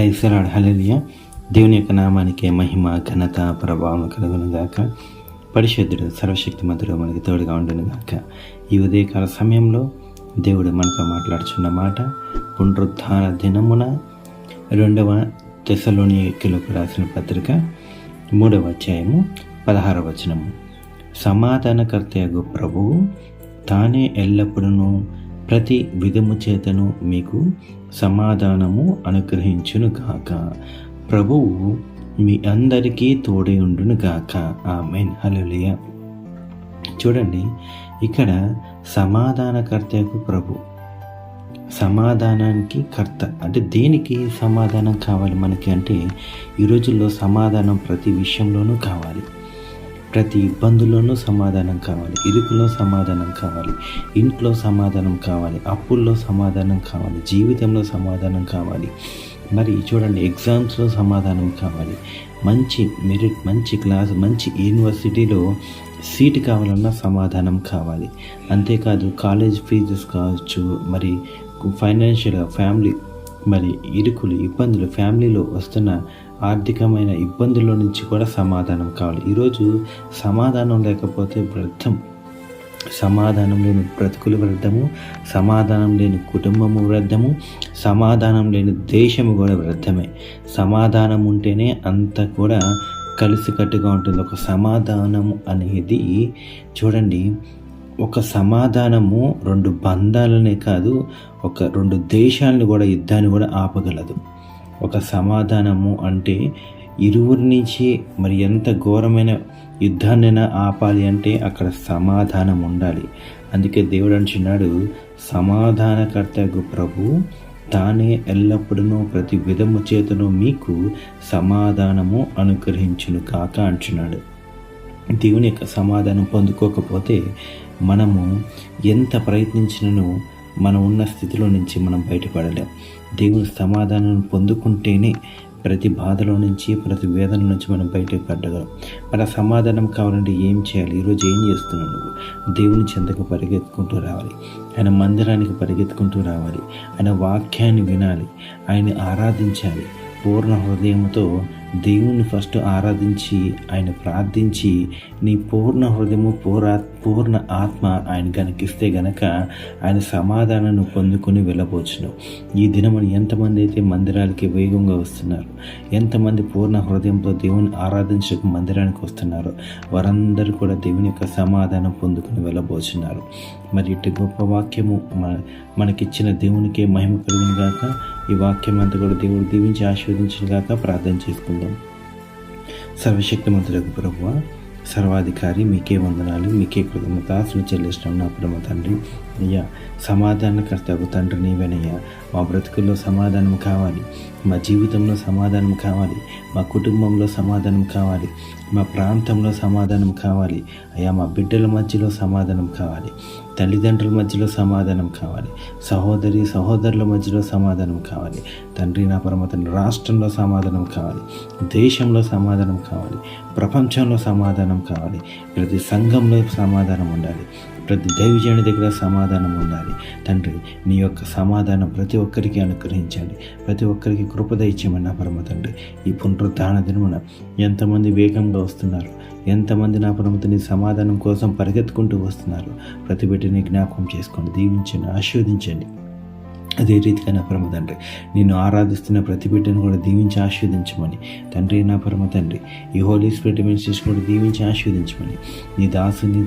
Praise the lord. హల్లెలూయా. దేవుని యొక్క నామానికి మహిమ, ఘనత, ప్రభావం కలుగును గాక. పరిశుద్ధుడు, సర్వశక్తిమంతుడు మనకి తోడుగా ఉండును గాక. ఈ ఉదయకాల సమయంలో దేవుడు మనతో మాట్లాడుచున్న మాట, పునరుత్థాన దినమున 2వ తెస్సలోనికీయులకు రాసిన పత్రిక 3వ అధ్యాయము 16వ వచనము. సమాధానకర్తయగు ప్రభువు తానే ఎల్లప్పుడూ ప్రతి విధము చేతను మీకు సమాధానము అనుగ్రహించును గాక. ప్రభువు మీ అందరికీ తోడై ఉండును గాక. ఆమేన్. హల్లెలూయా. చూడండి, ఇక్కడ సమాధానకర్తకు ప్రభు, సమాధానానికి కర్త. అంటే దేనికి సమాధానం కావాలి మనకి అంటే, ఈ రోజుల్లో సమాధానం ప్రతి విషయంలోనూ కావాలి. ప్రతి ఇబ్బందుల్లోనూ సమాధానం కావాలి, ఇరుకులో సమాధానం కావాలి, ఇంట్లో సమాధానం కావాలి, అప్పుల్లో సమాధానం కావాలి, జీవితంలో సమాధానం కావాలి. మరి చూడండి, ఎగ్జామ్స్లో సమాధానం కావాలి, మంచి మెరిట్, మంచి క్లాస్, మంచి యూనివర్సిటీలో సీటు కావాలన్నా సమాధానం కావాలి. అంతేకాదు కాలేజ్ ఫీజెస్ కావచ్చు, మరి ఫైనాన్షియల్గా ఫ్యామిలీ, మరి ఇరుకులు, ఇబ్బందులు, ఫ్యామిలీలో వస్తున్న ఆర్థికమైన ఇబ్బందుల నుంచి కూడా సమాధానం కావాలి. ఈరోజు సమాధానం లేకపోతే వ్యర్థం. సమాధానం లేని బ్రతుకులు వ్యర్థము, సమాధానం లేని కుటుంబము వ్యర్థము, సమాధానం లేని దేశము కూడా వ్యర్థమే. సమాధానం ఉంటేనే అంత కూడా కలిసికట్టుగా ఉంటుంది. ఒక సమాధానము అనేది చూడండి, ఒక సమాధానము 2 బంధాలనే కాదు, ఒక 2 దేశాలను కూడా, యుద్ధాన్ని కూడా ఆపగలదు. ఒక సమాధానము అంటే ఇరువురి నుంచి మరి ఎంత ఘోరమైన యుద్ధాన్నైనా ఆపాలి అంటే అక్కడ సమాధానం ఉండాలి. అందుకే దేవుడు అంటున్నాడు, సమాధానకర్తకు ప్రభు తానే ఎల్లప్పుడూ ప్రతి విధము చేతను మీకు సమాధానము అనుగ్రహించును కాక అంటున్నాడు. దేవుని యొక్క సమాధానం పొందుకోకపోతే మనము ఎంత ప్రయత్నించినను మనం ఉన్న స్థితిలో నుంచి మనం బయటపడలేం. దేవుని సమాధానం పొందుకుంటేనే ప్రతి బాధలో నుంచి, ప్రతి వేదన నుంచి మనం బయటపడగలం. మన సమాధానం కావాలంటే ఏం చేయాలి? ఈరోజు ఏం చేస్తున్నావు నువ్వు? దేవుని చెంతకు పరిగెత్తుకుంటూ రావాలి, ఆయన మందిరానికి పరిగెత్తుకుంటూ రావాలి, ఆయన వాక్యాన్ని వినాలి, ఆయన ఆరాధించాలి. పూర్ణ హృదయంతో దేవుని ఫస్ట్ ఆరాధించి, ఆయన ప్రార్థించి, నీ పూర్ణ హృదయము, పూర్ణ ఆత్మ ఆయన గనకిస్తే గనక ఆయన సమాధానాన్ని పొందుకొని వెళ్ళబోచును. ఈ దినమున ఎంతమంది అయితే మందిరాలకి వేగంగా వస్తున్నారు, ఎంతమంది పూర్ణ హృదయంతో దేవుని ఆరాధించక మందిరానికి వస్తున్నారు, వారందరూ కూడా దేవుని యొక్క సమాధానం పొందుకొని వెళ్ళబోచున్నారు. మరి ఇటు గొప్ప వాక్యము మనకిచ్చిన దేవునికే మహిమ కలుగును గాక. ఈ వాక్యం అంతా కూడా దేవుడు దీవించి ఆశీర్వదించును గాక. ప్రార్థన చేసుకుందాం. సర్వశక్తిమంతులకు ప్రభువా, సర్వాధికారి, మీకే వందనాలు, మీకే కృతజ్ఞతాస్తుతులు చెల్లిస్తున్నాం నా ప్రేమ తండ్రి. అయ్యా, సమాధానకర్తకు తండ్రి నీవేనయ్యా. మా బ్రతుకుల్లో సమాధానం కావాలి, మా జీవితంలో సమాధానం కావాలి, మా కుటుంబంలో సమాధానం కావాలి, మా ప్రాంతంలో సమాధానం కావాలి. అయ్యా, మా బిడ్డల మధ్యలో సమాధానం కావాలి, తల్లిదండ్రుల మధ్యలో సమాధానం కావాలి, సహోదరుల మధ్యలో సమాధానం కావాలి. తండ్రి నా పరమ తండ్రి, రాష్ట్రంలో సమాధానం కావాలి, దేశంలో సమాధానం కావాలి, ప్రపంచంలో సమాధానం కావాలి. ప్రతి సంఘంలో సమాధానం ఉండాలి, ప్రతి దైవజనుడి దగ్గర సమాధానం ఉండాలి. తండ్రి, నీ యొక్క సమాధానం ప్రతి ఒక్కరికి అనుగ్రహించండి, ప్రతి ఒక్కరికి కృప దయచేయమని నా పరమ తండ్రి. ఈ పునరుత్థాన దినమున ఎంతమంది వేగంగా వస్తున్నారు, ఎంతమంది నా పరమతని సమాధానం కోసం పరిగెత్తుకుంటూ వస్తున్నారు. ప్రతి బిడ్డని జ్ఞాపకం చేసుకోండి, దీవించండి, ఆశీర్వదించండి. అదే రీతిగా నా పరమ తండ్రి, నిన్ను ఆరాధిస్తున్న ప్రతి బిడ్డను కూడా దీవించి ఆశీర్వదించమని తండ్రి, నా పరమ తండ్రి, ఈ హోలీ స్పిరిట్ మినిస్ట్రీస్ కూడా దీవించి ఆశీర్వదించమని, నీ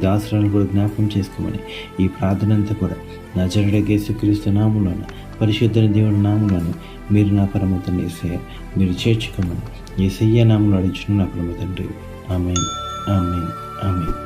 దాసురాలను కూడా జ్ఞాపకం చేసుకోమని, ఈ ప్రార్థన అంతా కూడా నజరేయుడైన యేసుక్రీస్తు నామములోన, పరిశుద్ధ దేవుని నామములోన మీరు నా పరమ తండ్రి యేసయ్య మీరు చేర్చుకోమని యేసయ్య నామములో అడుగుచున్నాను నా పరమ తండ్రి. ఆమేన్, ఆమేన్, ఆమేన్.